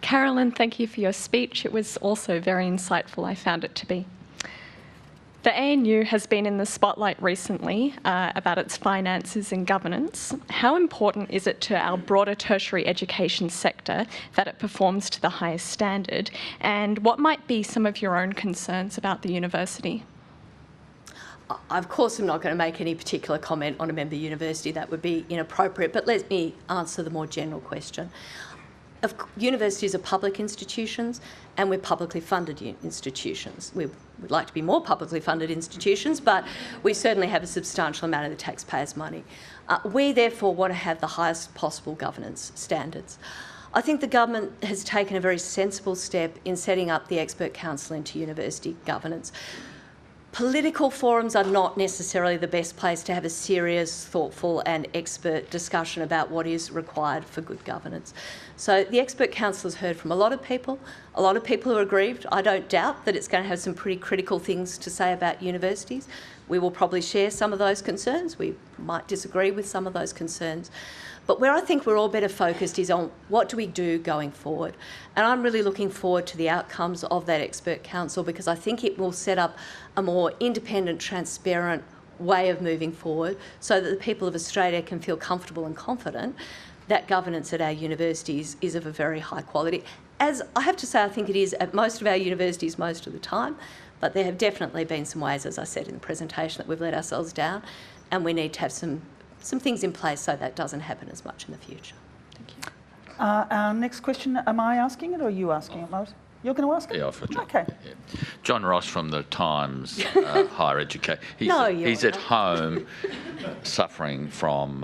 Carolyn, thank you for your speech. It was also very insightful, I found it to be. The ANU has been in the spotlight recently about its finances and governance. How important is it to our broader tertiary education sector that it performs to the highest standard? And what might be some of your own concerns about the university? Of course, I'm not going to make any particular comment on a member university. That would be inappropriate, but let me answer the more general question. Universities are public institutions and we're publicly funded institutions. We would like to be more publicly funded institutions, but we certainly have a substantial amount of the taxpayers' money. We therefore want to have the highest possible governance standards. I think the government has taken a very sensible step in setting up the Expert Council into university governance. Political forums are not necessarily the best place to have a serious, thoughtful and expert discussion about what is required for good governance. So the Expert Council has heard from a lot of people who are aggrieved. I don't doubt that it's going to have some pretty critical things to say about universities. We will probably share some of those concerns. We might disagree with some of those concerns. But where I think we're all better focused is on what do we do going forward. And I'm really looking forward to the outcomes of that Expert Council because I think it will set up a more independent, transparent way of moving forward so that the people of Australia can feel comfortable and confident that governance at our universities is of a very high quality. As I have to say, I think it is at most of our universities most of the time, but there have definitely been some ways, as I said in the presentation, that we've let ourselves down, and we need to have some things in place so that doesn't happen as much in the future. Thank you. Our next question, am I asking it or are you asking it, Mark? You're going to ask it? Yeah, for John. Okay. Yeah. John Ross from the Times, Higher Education. He's at home suffering from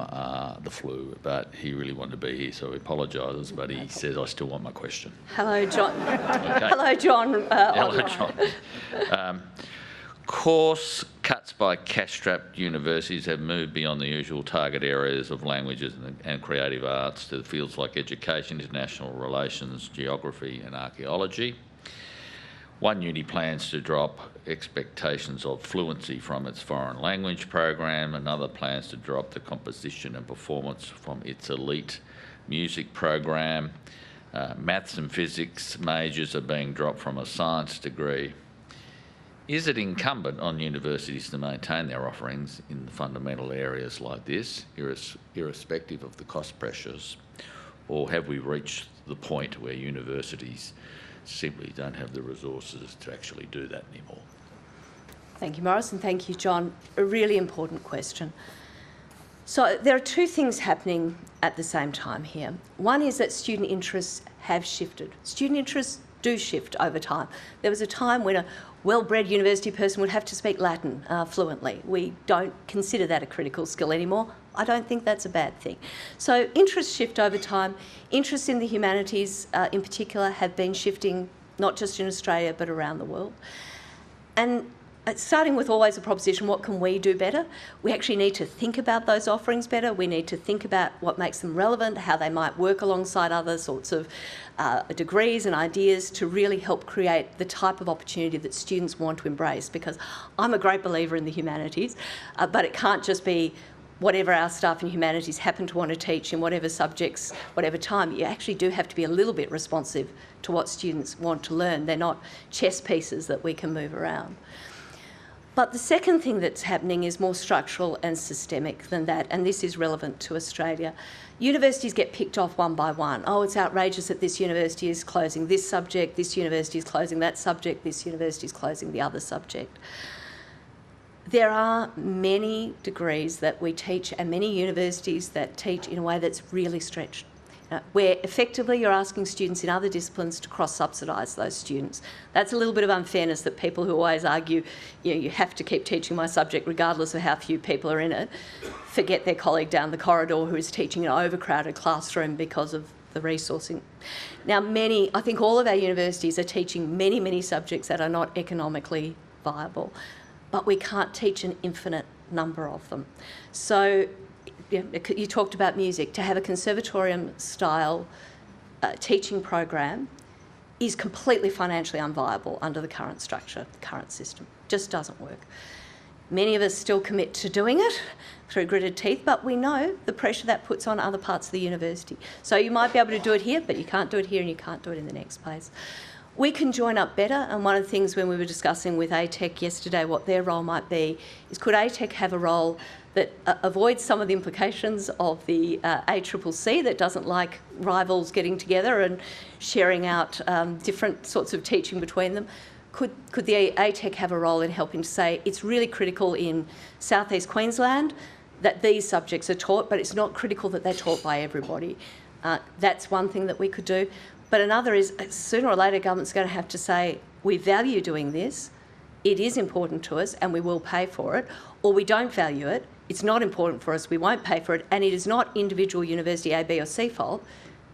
the flu, but he really wanted to be here, so he apologises, but he says, I still want my question. Hello, John. Okay. Hello, John. Hello, John. Course cuts by cash-strapped universities have moved beyond the usual target areas of languages and creative arts to fields like education, international relations, geography and archaeology. One uni plans to drop expectations of fluency from its foreign language program. Another plans to drop the composition and performance from its elite music program. Maths and physics majors are being dropped from a science degree. Is it incumbent on universities to maintain their offerings in the fundamental areas like this, irrespective of the cost pressures, or have we reached the point where universities simply don't have the resources to actually do that anymore? Thank you, Morris, and thank you, John. A really important question. So there are two things happening at the same time here. One is that student interests have shifted. Student interests do shift over time. There was a time when a well-bred university person would have to speak Latin fluently. We don't consider that a critical skill anymore. I don't think that's a bad thing. So interests shift over time. Interests in the humanities in particular have been shifting not just in Australia but around the world. And starting with always a proposition, what can we do better? We actually need to think about those offerings better. We need to think about what makes them relevant, how they might work alongside other sorts of degrees and ideas to really help create the type of opportunity that students want to embrace. Because I'm a great believer in the humanities, but it can't just be whatever our staff in humanities happen to want to teach in whatever subjects, whatever time. You actually do have to be a little bit responsive to what students want to learn. They're not chess pieces that we can move around. But the second thing that's happening is more structural and systemic than that, and this is relevant to Australia. Universities get picked off one by one. Oh, it's outrageous that this university is closing this subject, this university is closing that subject, this university is closing the other subject. There are many degrees that we teach and many universities that teach in a way that's really stretched, where effectively you're asking students in other disciplines to cross-subsidise those students. That's a little bit of unfairness that people who always argue, you have to keep teaching my subject regardless of how few people are in it, forget their colleague down the corridor who is teaching an overcrowded classroom because of the resourcing. Now, I think all of our universities are teaching many, many subjects that are not economically viable, but we can't teach an infinite number of them. So, you talked about music. To have a conservatorium-style teaching program is completely financially unviable under the current structure, the current system. Just doesn't work. Many of us still commit to doing it through gritted teeth, but we know the pressure that puts on other parts of the university. So you might be able to do it here, but you can't do it here and you can't do it in the next place. We can join up better, and one of the things when we were discussing with ATEC yesterday what their role might be is could ATEC have a role that avoids some of the implications of the ACCC that doesn't like rivals getting together and sharing out different sorts of teaching between them. Could the ATEC have a role in helping to say it's really critical in South East Queensland that these subjects are taught, but it's not critical that they're taught by everybody. That's one thing that we could do. But another is sooner or later government's going to have to say we value doing this, it is important to us and we will pay for it, or we don't value it, it's not important for us, we won't pay for it, and it is not individual university A, B or C fault.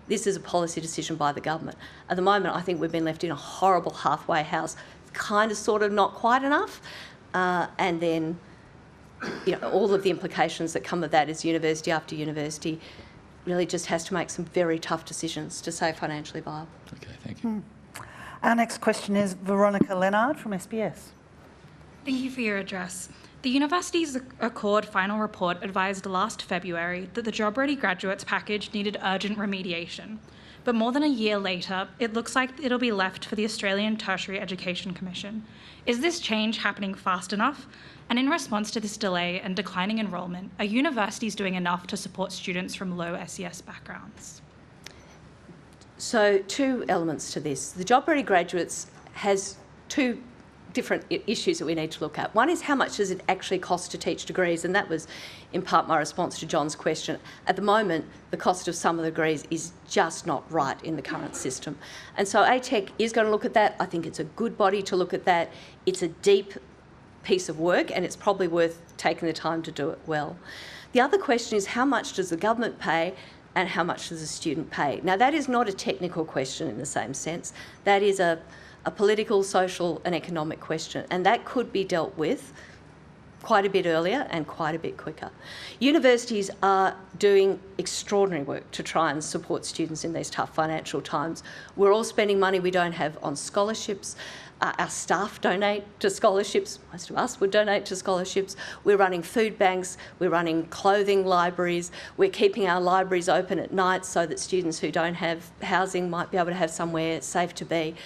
This is a policy decision by the government. At the moment, I think we've been left in a horrible halfway house, kind of, sort of, not quite enough, and then all of the implications that come of that is university after university really just has to make some very tough decisions to stay financially viable. Okay, thank you. Our next question is Veronica Leonard from SBS. Thank you for your address. The Universities Accord final report advised last February that the Job Ready Graduates package needed urgent remediation. But more than a year later, it looks like it'll be left for the Australian Tertiary Education Commission. Is this change happening fast enough? And in response to this delay and declining enrolment, are universities doing enough to support students from low SES backgrounds? So, two elements to this. The Job Ready Graduates has two different issues that we need to look at. One is how much does it actually cost to teach degrees, and that was in part my response to John's question. At the moment, the cost of some of the degrees is just not right in the current system. And so ATEC is going to look at that. I think it's a good body to look at that. It's a deep piece of work, and it's probably worth taking the time to do it well. The other question is how much does the government pay and how much does the student pay? Now, that is not a technical question in the same sense. That is a political, social and economic question, and that could be dealt with quite a bit earlier and quite a bit quicker. Universities are doing extraordinary work to try and support students in these tough financial times. We're all spending money we don't have on scholarships. Our staff donate to scholarships. Most of us would donate to scholarships. We're running food banks. We're running clothing libraries. We're keeping our libraries open at night so that students who don't have housing might be able to have somewhere safe to be.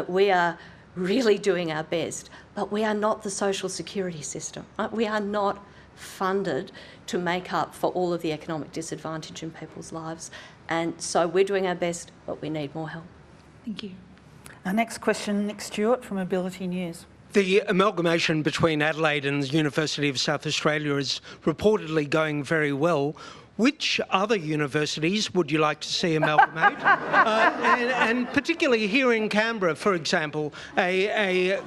We are really doing our best, but we are not the social security system. We are not funded to make up for all of the economic disadvantage in people's lives. And so we're doing our best, but we need more help. Thank you. Our next question, Nick Stewart from Ability News. The amalgamation between Adelaide and the University of South Australia is reportedly going very well. Which other universities would you like to see amalgamate? And particularly here in Canberra, for example, a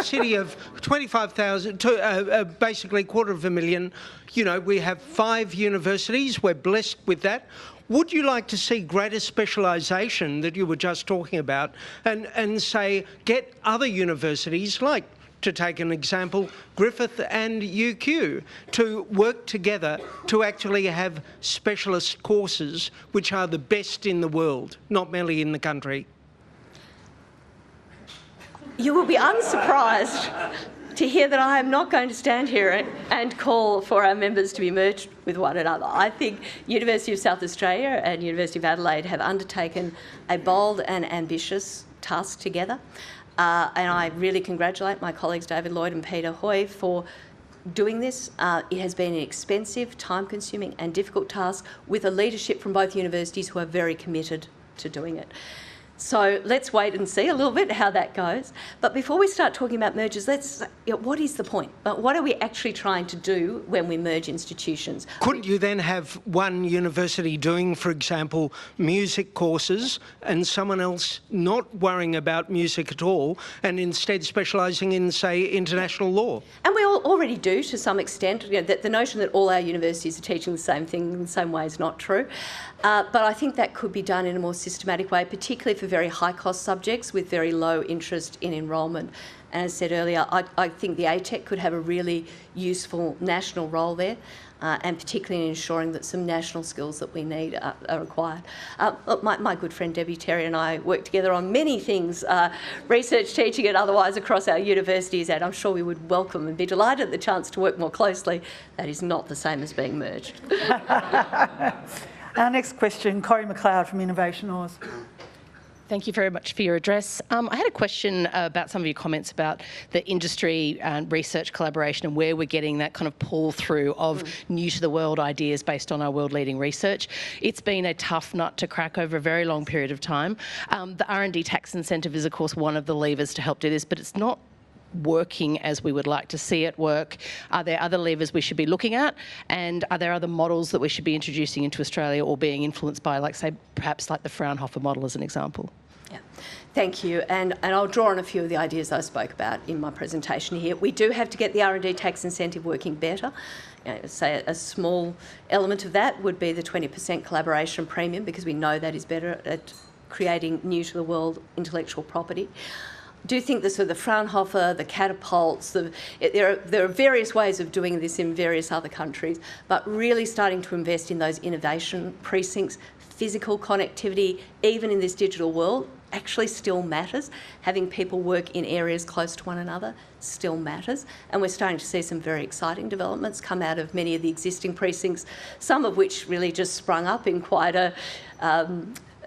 city of 25,000, basically 250,000, you know, we have 5 universities, we're blessed with that. Would you like to see greater specialisation that you were just talking about and say, get other universities, like, to take an example, Griffith and UQ, to work together to actually have specialist courses which are the best in the world, not merely in the country? You will be unsurprised to hear that I am not going to stand here and call for our members to be merged with one another. I think University of South Australia and University of Adelaide have undertaken a bold and ambitious task together. And I really congratulate my colleagues David Lloyd and Peter Hoy for doing this. It has been an expensive, time-consuming and difficult task with a leadership from both universities who are very committed to doing it. So let's wait and see a little bit how that goes. But before we start talking about mergers, what is the point? What are we actually trying to do when we merge institutions? Couldn't you then have one university doing, for example, music courses and someone else not worrying about music at all and instead specialising in, say, international law? And we all already do to some extent. You know, the notion that all our universities are teaching the same thing in the same way is not true. But I think that could be done in a more systematic way, particularly for very high-cost subjects with very low interest in enrolment. And as I said earlier, I think the ATEC could have a really useful national role there, and particularly in ensuring that some national skills that we need are required. Look, my good friend Debbie Terry and I work together on many things, research, teaching and otherwise across our universities, and I'm sure we would welcome and be delighted at the chance to work more closely. That is not the same as being merged. Our next question, Corrie McLeod from Innovation Oz. Thank you very much for your address. I had a question about some of your comments about the industry and research collaboration and where we're getting that kind of pull through of new to the world ideas based on our world leading research. It's been a tough nut to crack over a very long period of time. The R&D tax incentive is of course one of the levers to help do this, but it's not working as we would like to see it work. Are there other levers we should be looking at? And are there other models that we should be introducing into Australia or being influenced by, like, say, perhaps like the Fraunhofer model as an example? Yeah, thank you. And I'll draw on a few of the ideas I spoke about in my presentation here. We do have to get the R&D tax incentive working better. You know, say a small element of that would be the 20% collaboration premium, because we know that is better at creating new to the world intellectual property. I do think the Fraunhofer, the catapults, there are various ways of doing this in various other countries, but really starting to invest in those innovation precincts, physical connectivity, even in this digital world, actually still matters. Having people work in areas close to one another still matters. And we're starting to see some very exciting developments come out of many of the existing precincts, some of which really just sprung up in quite a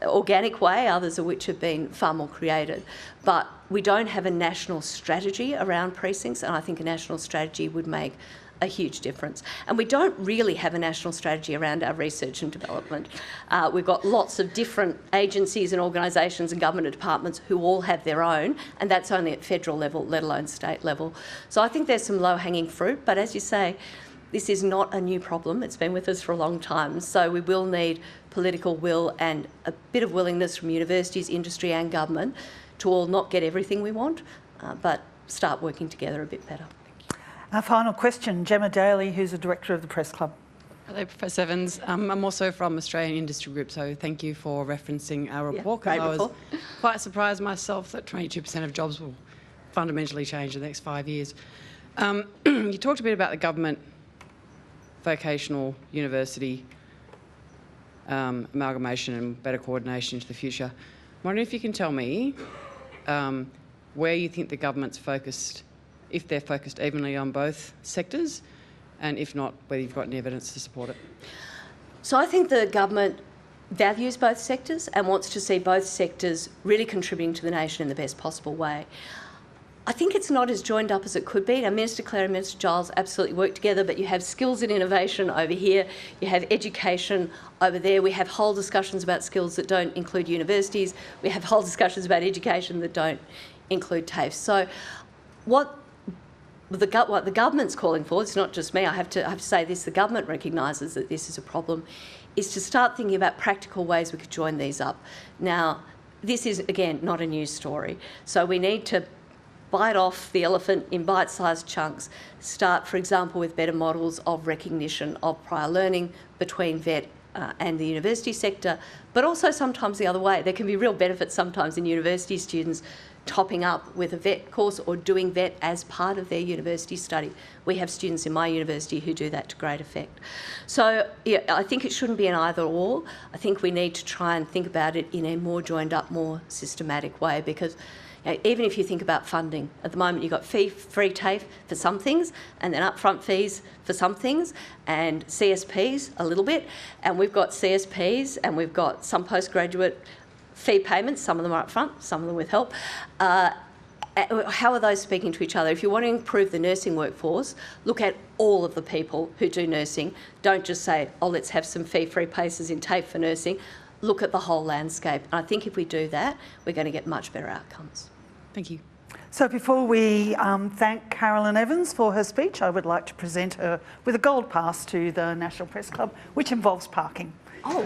organic way, others of which have been far more created. But we don't have a national strategy around precincts, and I think a national strategy would make a huge difference. And we don't really have a national strategy around our research and development. We've got lots of different agencies and organisations and government departments who all have their own, and that's only at federal level, let alone state level. So I think there's some low-hanging fruit, but as you say, this is not a new problem. It's been with us for a long time. So we will need political will and a bit of willingness from universities, industry and government to all not get everything we want, but start working together a bit better. Our final question, Gemma Daly, who's the Director of the Press Club. Hello, Professor Evans. I'm also from Australian Industry Group, so thank you for referencing our report, because I was quite surprised myself that 22% of jobs will fundamentally change in the next 5 years. You talked a bit about the government vocational university amalgamation and better coordination into the future. I'm wondering if you can tell me where you think the government's focused, if they're focused evenly on both sectors, and if not, whether you've got any evidence to support it. So I think the government values both sectors and wants to see both sectors really contributing to the nation in the best possible way. I think it's not as joined up as it could be. Now, Minister Clare and Minister Giles absolutely work together, but you have skills and innovation over here, you have education over there, we have whole discussions about skills that don't include universities, we have whole discussions about education that don't include TAFE. So what the government's calling for, it's not just me, I have to say this, the government recognises that this is a problem, is to start thinking about practical ways we could join these up. Now, this is, again, not a news story, so we need to bite off the elephant in bite-sized chunks, start, for example, with better models of recognition of prior learning between vet and the university sector, but also sometimes the other way. There can be real benefits sometimes in university students topping up with a vet course or doing vet as part of their university study. We have students in my university who do that to great effect. So yeah, I think it shouldn't be an either or. I think we need to try and think about it in a more joined up, more systematic way, because even if you think about funding, at the moment you've got free TAFE for some things and then upfront fees for some things and CSPs a little bit, and we've got CSPs and we've got some postgraduate fee payments, some of them are upfront, some of them with help. How are those speaking to each other? If you want to improve the nursing workforce, look at all of the people who do nursing. Don't just say, oh, let's have some fee-free places in TAFE for nursing. Look at the whole landscape. And I think if we do that, we're going to get much better outcomes. Thank you. So before we thank Carolyn Evans for her speech, I would like to present her with a gold pass to the National Press Club, which involves parking. Oh.